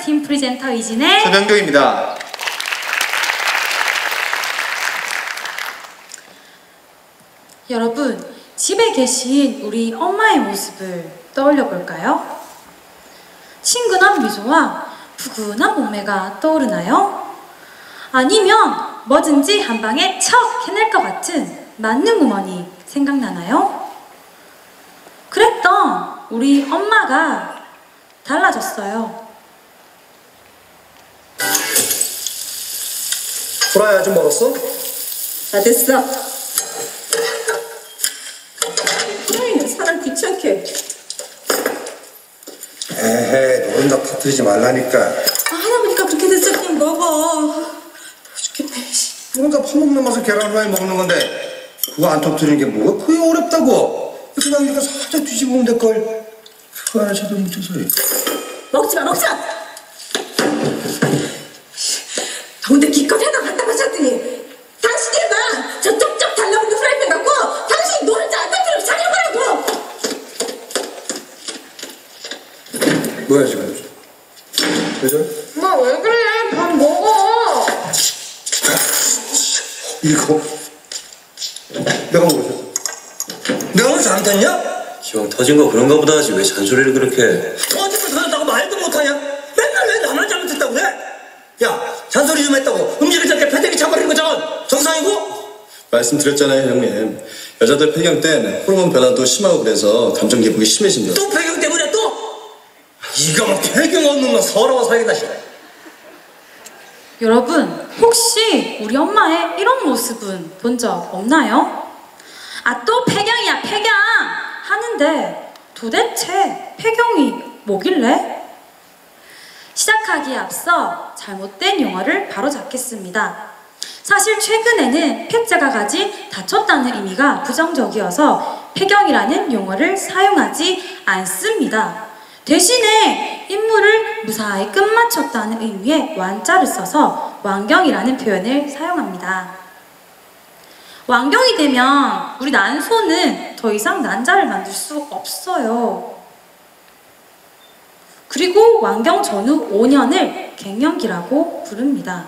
팀 프리젠터 이진의 서명경입니다. 여러분, 집에 계신 우리 엄마의 모습을 떠올려 볼까요? 친근한 미소와 푸근한 몸매가 떠오르나요? 아니면 뭐든지 한 방에 척 해낼 것 같은 만능우먼이 생각나나요? 그랬던 우리 엄마가 달라졌어요. 보라야, 좀 멀었어? 다 됐어. 아이, 사람 귀찮게. 에헤, 너는 나 터뜨리지 말라니까. 할아버지가 그렇게 됐어. 그냥 먹어. 죽겠네. 뭔가 퍼먹는 맛을 계란 후라이 먹는 건데 그거 안 터뜨리는 게 뭐가 그게 어렵다고. 그냥 이거 살짝 뒤집으면 될걸. 그거 하나 제대로 묻혀서 해. 먹지마, 먹지마. 더운데 기껏 해가 갖다 바쳤더니 당신이 해봐. 저 쪽쪽 달라붙는 프라이팬 갖고 당신이 노른자 안 터뜨리면 살려보라고. 뭐야 지금? 왜 저래? 엄마 왜 그래? 밥 먹어. 이거 내가 먹었어. 내가 오늘 잘못했냐? 기왕 터진 거 그런가 보다 하지 왜 잔소리를 그렇게 해? 어쨌든 터졌다고 말도 못하냐? 맨날 왜 나만 잘못했다고 그래? 야, 잔소리 좀 했다고 음식을 저렇게 패대기 차버리는 거 저건 정상이고? 말씀드렸잖아요, 형님. 여자들 폐경 땐 호르몬 변화도 심하고 그래서 감정 기복이 심해진대요. 또 폐경 때문에 또? 이거 뭐 폐경 없는 거 서러워 살겠다 싶어. 여러분, 혹시 우리 엄마의 이런 모습은 본 적 없나요? 아, 또 폐경이야, 폐경! 하는데 도대체 폐경이 뭐길래? 시작하기에 앞서 잘못된 용어를 바로잡겠습니다. 사실 최근에는 폐자가 가진 다쳤다는 의미가 부정적이어서 폐경이라는 용어를 사용하지 않습니다. 대신에 인물을 무사히 끝마쳤다는 의미의 완자를 써서 완경이라는 표현을 사용합니다. 완경이 되면 우리 난소는 더 이상 난자를 만들 수 없어요. 그리고 완경 전후 5년을 갱년기라고 부릅니다.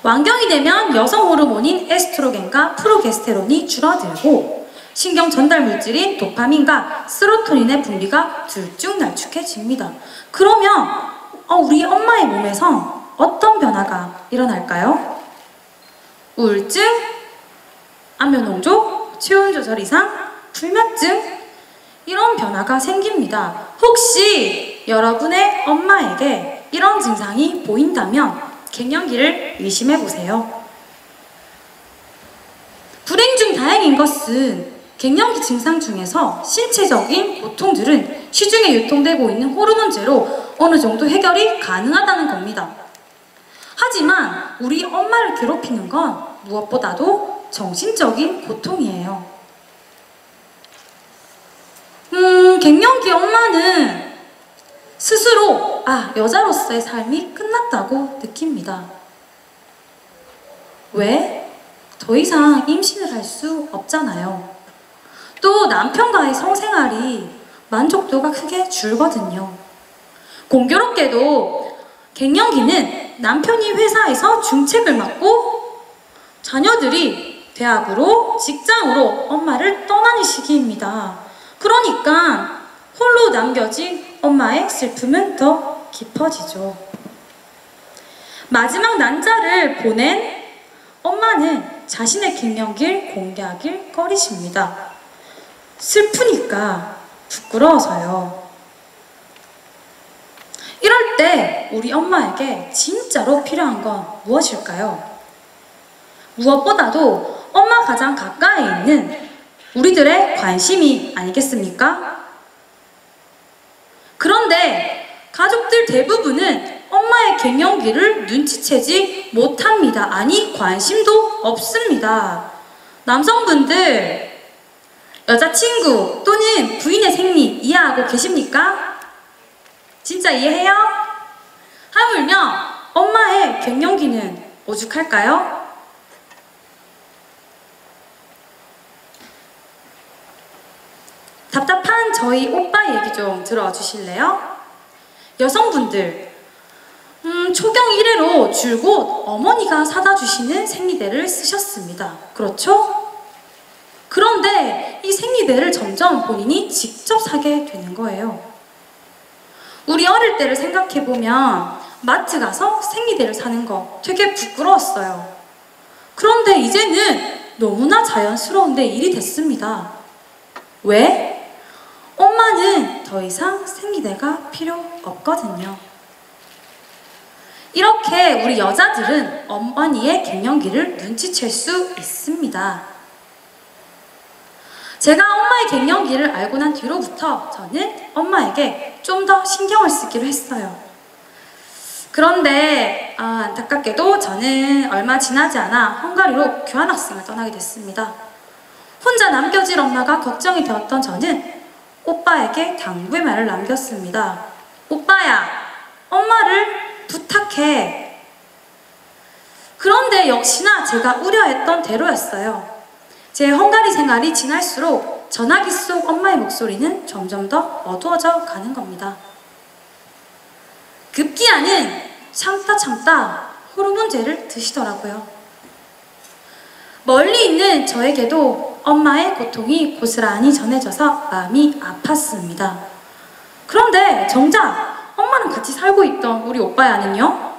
완경이 되면 여성 호르몬인 에스트로겐과 프로게스테론이 줄어들고 신경 전달 물질인 도파민과 세로토닌의 분비가 들쭉날쭉해집니다. 그러면 우리 엄마의 몸에서 어떤 변화가 일어날까요? 우울증, 안면농조, 체온 조절 이상, 불면증 이런 변화가 생깁니다. 혹시 여러분의 엄마에게 이런 증상이 보인다면 갱년기를 의심해보세요. 불행 중 다행인 것은 갱년기 증상 중에서 신체적인 고통들은 시중에 유통되고 있는 호르몬제로 어느 정도 해결이 가능하다는 겁니다. 하지만 우리 엄마를 괴롭히는 건 무엇보다도 정신적인 고통이에요. 갱년기 엄마는 스스로 여자로서의 삶이 끝났다고 느낍니다. 왜? 더 이상 임신을 할 수 없잖아요. 또 남편과의 성생활이 만족도가 크게 줄거든요. 공교롭게도 갱년기는 남편이 회사에서 중책을 맡고 자녀들이 대학으로, 직장으로 엄마를 떠나는 시기입니다. 그러니까 홀로 남겨진 엄마의 슬픔은 더 깊어지죠. 마지막 난자를 보낸 엄마는 자신의 갱년기를 공개하길 꺼리십니다. 슬프니까 부끄러워서요. 이럴 때 우리 엄마에게 진짜로 필요한 건 무엇일까요? 무엇보다도 엄마 가장 가까이 있는 우리들의 관심이 아니겠습니까? 그런데 가족들 대부분은 엄마의 갱년기를 눈치채지 못합니다. 아니, 관심도 없습니다. 남성분들, 여자친구 또는 부인의 생리 이해하고 계십니까? 진짜 이해해요? 하물며 엄마의 갱년기는 오죽할까요? 답답한 저희 오빠 얘기 좀 들어주실래요? 여성분들, 초경 1회로 줄곧 어머니가 사다 주시는 생리대를 쓰셨습니다. 그렇죠? 그런데 이 생리대를 점점 본인이 직접 사게 되는 거예요. 우리 어릴 때를 생각해보면 마트 가서 생리대를 사는 거 되게 부끄러웠어요. 그런데 이제는 너무나 자연스러운데 일이 됐습니다. 왜? 엄마는 더 이상 생리대가 필요 없거든요. 이렇게 우리 여자들은 어머니의 갱년기를 눈치챌 수 있습니다. 제가 엄마의 갱년기를 알고 난 뒤로부터 저는 엄마에게 좀 더 신경을 쓰기로 했어요. 그런데 안타깝게도 저는 얼마 지나지 않아 헝가리로 교환학생을 떠나게 됐습니다. 혼자 남겨질 엄마가 걱정이 되었던 저는 오빠에게 당부의 말을 남겼습니다. 오빠야, 엄마를 부탁해. 그런데 역시나 제가 우려했던 대로였어요. 제 헝가리 생활이 지날수록 전화기 속 엄마의 목소리는 점점 더 어두워져 가는 겁니다. 급기야는 참다 호르몬제를 드시더라고요. 멀리 있는 저에게도 엄마의 고통이 고스란히 전해져서 마음이 아팠습니다. 그런데 정작 엄마랑 같이 살고 있던 우리 오빠야는요,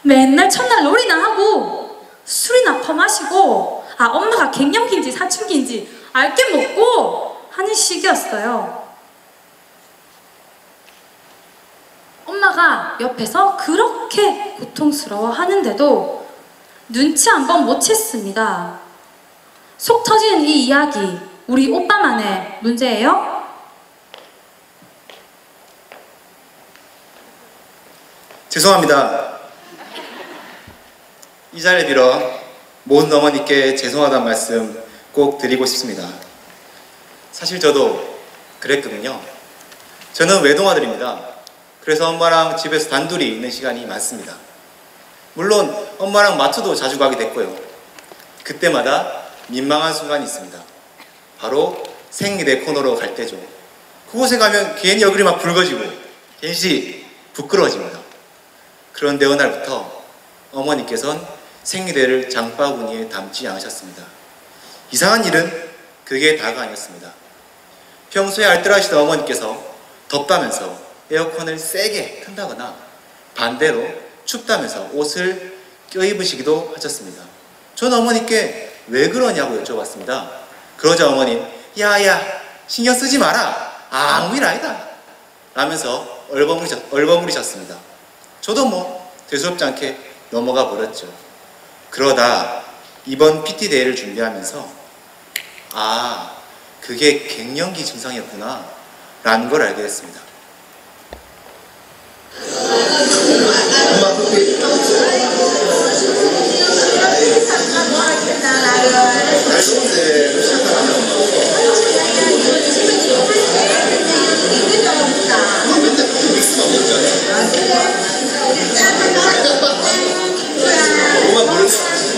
맨날 첫날 놀이나 하고 술이나 퍼마시고 엄마가 갱년기인지 사춘기인지 알게 먹고 하는 시기였어요. 엄마가 옆에서 그렇게 고통스러워 하는데도 눈치 한번 못 챘습니다. 속 터지는 이 이야기, 우리 오빠만의 문제예요? 죄송합니다. 이 자리를 빌어 모든 어머니께 죄송하다는 말씀 꼭 드리고 싶습니다. 사실 저도 그랬거든요. 저는 외동아들입니다. 그래서 엄마랑 집에서 단둘이 있는 시간이 많습니다. 물론 엄마랑 마트도 자주 가게 됐고요. 그때마다 민망한 순간이 있습니다. 바로 생리대 코너로 갈 때죠. 그곳에 가면 괜히 얼굴이 막 붉어지고 괜시 부끄러워집니다. 그런데 어느 날부터 어머니께서는 생리대를 장바구니에 담지 않으셨습니다. 이상한 일은 그게 다가 아니었습니다. 평소에 알뜰하시던 어머니께서 덥다면서 에어컨을 세게 튼다거나 반대로 춥다면서 옷을 껴입으시기도 하셨습니다. 저는 어머니께 왜 그러냐고 여쭤봤습니다. 그러자 어머니는 야야 신경 쓰지 마라, 아무 일 아니다 라면서 얼버무리셨습니다. 저도 뭐 대수롭지 않게 넘어가 버렸죠. 그러다 이번 PT데이를 준비하면서 그게 갱년기 증상이었구나 라는 걸 알게 됐습니다.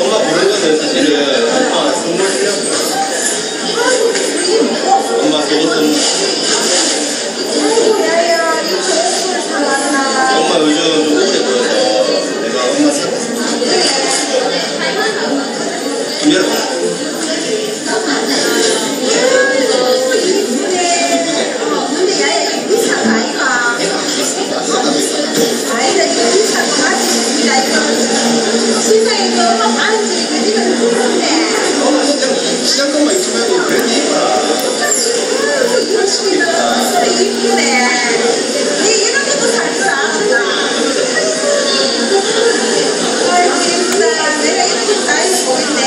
엄마 모르는 거는 사실은 엄마 선물 주려고. 엄마 그거 선물. 엄마 요즘 좀 오래 보여서 내가 엄마 좀 열어봐. 시작금만 잊지 말고 그래도 이뻐라. 이런 것도 살 줄 알았다. 내가 이렇게 나이 보이네.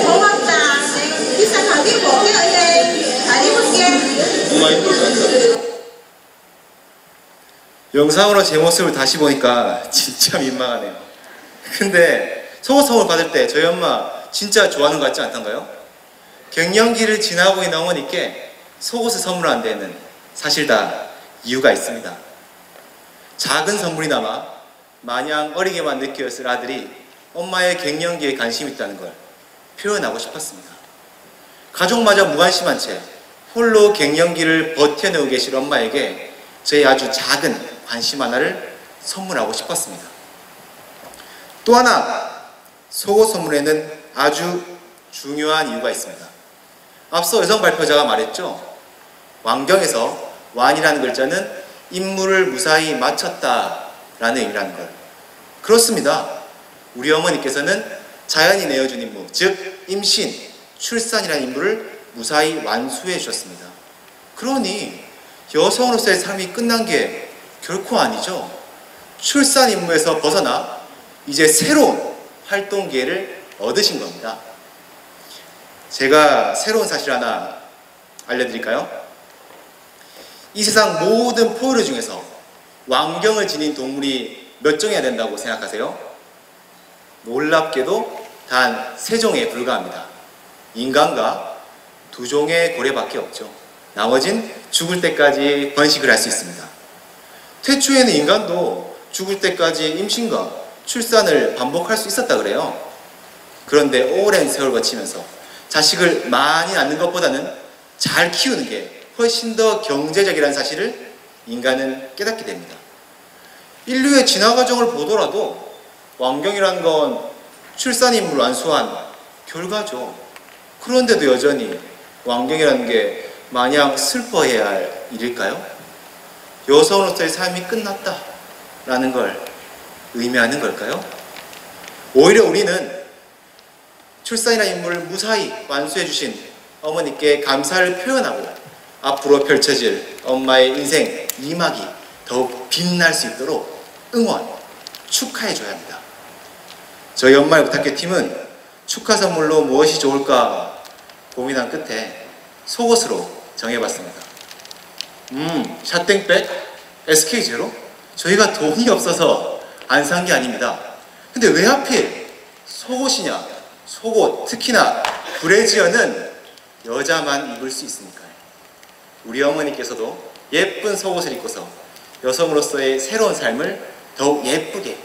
고맙다. 비싼 가게 먹게 잘 입을게. 엄마 이쁠 것 같다. 영상으로 제 모습을 다시 보니까 진짜 민망하네요. 근데 속옷 선물 받을 때 저희 엄마 진짜 좋아하는 것 같지 않던가요? 갱년기를 지나고 있는 어머니께 속옷을 선물한 데에는 사실 다 이유가 있습니다. 작은 선물이나마 마냥 어리게만 느꼈을 아들이 엄마의 갱년기에 관심이 있다는 걸 표현하고 싶었습니다. 가족마저 무관심한 채 홀로 갱년기를 버텨내고 계실 엄마에게 저희 아주 작은 관심 하나를 선물하고 싶었습니다. 또 하나 속옷 선물에는 아주 중요한 이유가 있습니다. 앞서 여성 발표자가 말했죠. 왕경에서 완이라는 글자는 임무를 무사히 마쳤다라는 의미라는 걸. 그렇습니다. 우리 어머니께서는 자연이 내어준 임무, 즉 임신, 출산이라는 임무를 무사히 완수해 주셨습니다. 그러니 여성으로서의 삶이 끝난 게 결코 아니죠. 출산 임무에서 벗어나 이제 새로운 활동 기회를 얻으신 겁니다. 제가 새로운 사실 하나 알려드릴까요? 이 세상 모든 포유류 중에서 왕경을 지닌 동물이 몇 종이나 된다고 생각하세요? 놀랍게도 단 3종에 불과합니다. 인간과 2종의 고래밖에 없죠. 나머진 죽을 때까지 번식을 할 수 있습니다. 태초에는 인간도 죽을 때까지 임신과 출산을 반복할 수 있었다 그래요. 그런데 오랜 세월 거치면서 자식을 많이 낳는 것보다는 잘 키우는 게 훨씬 더 경제적이라는 사실을 인간은 깨닫게 됩니다. 인류의 진화 과정을 보더라도 왕경이라는 건 출산 임무를 완수한 결과죠. 그런데도 여전히 왕경이라는 게 마냥 슬퍼해야 할 일일까요? 여성으로서의 삶이 끝났다라는 걸 의미하는 걸까요? 오히려 우리는 출산이라는 임무를 무사히 완수해 주신 어머니께 감사를 표현하고 앞으로 펼쳐질 엄마의 인생 2막이 더욱 빛날 수 있도록 응원, 축하해 줘야 합니다. 저희 엄마의 부탁해 팀은 축하 선물로 무엇이 좋을까 고민한 끝에 속옷으로 정해봤습니다. 샷땡백? SK0? 저희가 돈이 없어서 안 산 게 아닙니다. 근데 왜 하필 속옷이냐? 속옷, 특히나 브래지어는 여자만 입을 수 있으니까요. 우리 어머니께서도 예쁜 속옷을 입고서 여성으로서의 새로운 삶을 더욱 예쁘게,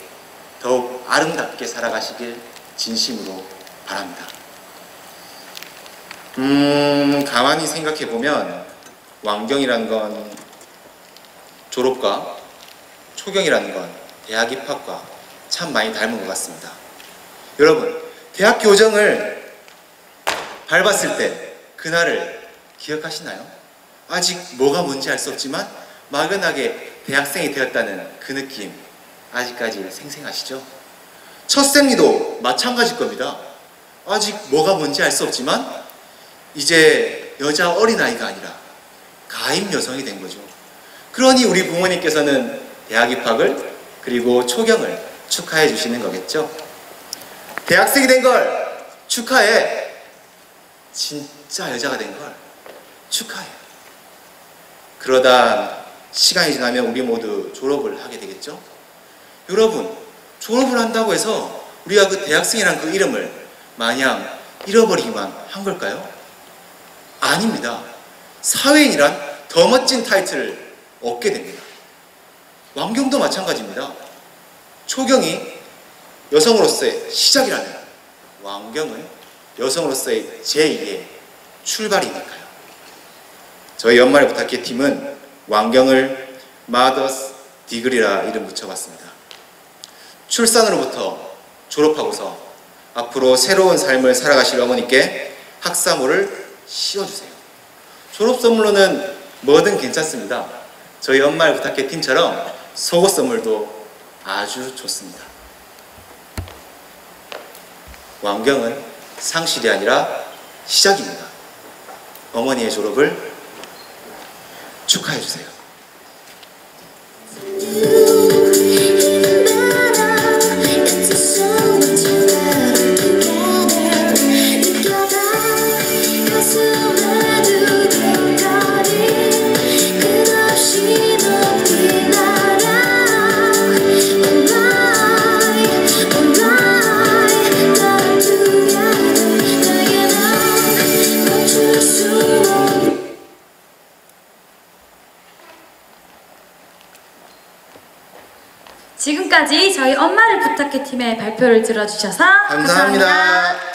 더욱 아름답게 살아가시길 진심으로 바랍니다. 가만히 생각해보면 왕경이라는 건 졸업과 초경이라는 건 대학 입학과 참 많이 닮은 것 같습니다. 여러분, 대학 교정을 밟았을 때 그날을 기억하시나요? 아직 뭐가 뭔지 알 수 없지만 막연하게 대학생이 되었다는 그 느낌 아직까지 생생하시죠? 첫 생리도 마찬가지일 겁니다. 아직 뭐가 뭔지 알 수 없지만 이제 여자 어린아이가 아니라 가임 여성이 된 거죠. 그러니 우리 부모님께서는 대학 입학을 그리고 초경을 축하해 주시는 거겠죠. 대학생이 된 걸 축하해. 진짜 여자가 된 걸 축하해. 그러다 시간이 지나면 우리 모두 졸업을 하게 되겠죠. 여러분, 졸업을 한다고 해서 우리가 그 대학생이란 그 이름을 마냥 잃어버리기만 한 걸까요? 아닙니다. 사회인이란 더 멋진 타이틀을 얻게 됩니다. 왕경도 마찬가지입니다. 초경이 여성으로서의 시작이라면 왕경은 여성으로서의 제2의 출발이니까요. 저희 연말에 부탁해 팀은 왕경을 마더스 디글이라 이름 붙여봤습니다. 출산으로부터 졸업하고서 앞으로 새로운 삶을 살아가실 어머니께 학사모를 씌워주세요. 졸업 선물로는 뭐든 괜찮습니다. 저희 연말 부탁해 팀처럼 속옷 선물도 아주 좋습니다. 왕경은 상실이 아니라 시작입니다. 어머니의 졸업을 축하해주세요. 지금까지 저희 엄마를 부탁해 팀의 발표를 들어주셔서 감사합니다.